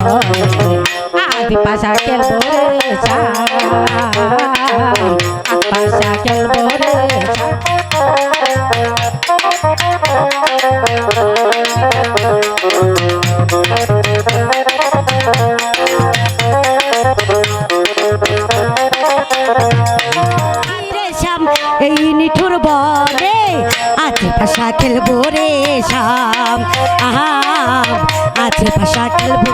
আদি পাশা খেলবো রে পাশা খেলবো রে এই নিঠুর বনে আছে ভাষা খেলবো রে শাম আছে ভাষা খেলবো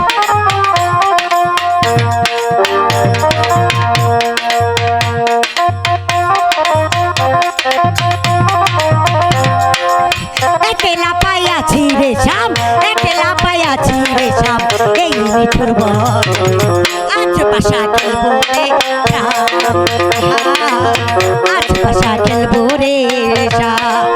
একেলা পাইয়াছি রে শাম একেলা পাইয়াছি রে শাম এই নিঠুর বন আছে ভাষা খেলবো রে শাম আছে ভাষা খেলবো রে শাম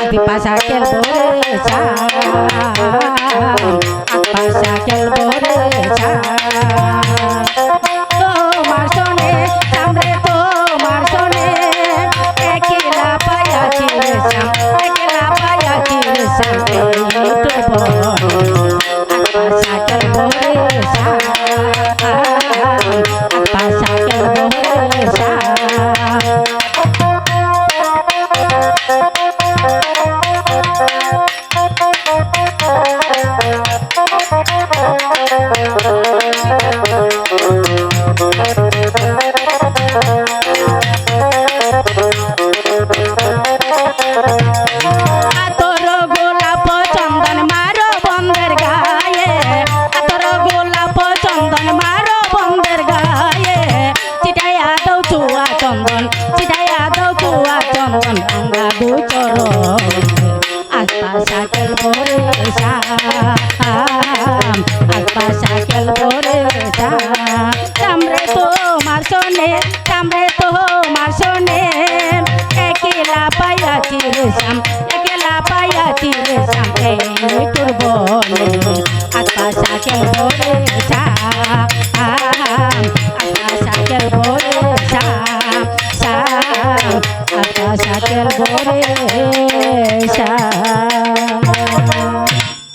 আদি পাশা খেলবো রে পাশা খেলবো রে তোমার শোনে সামনে তোমার শোনে একলা পাইয়াছি রে শ্যাম একলা পাইয়াছি রে শ্যাম পাশা খেলবো রে পাশা খেলবো রে চন্দন চিটাইয়া দাও চুয়া চন্দন ভাঙ্গা দু চরণ আশপাশা খেলবো রে শ্যাম আশপাশা খেলবো রে চামড়ে তোমার শোনে চামড়ে তোমার শোনে একলা পাইয়াছি রে শ্যাম একলা পাইয়াছি রে শ্যাম এই তোর বনে আশপাশা খেলবো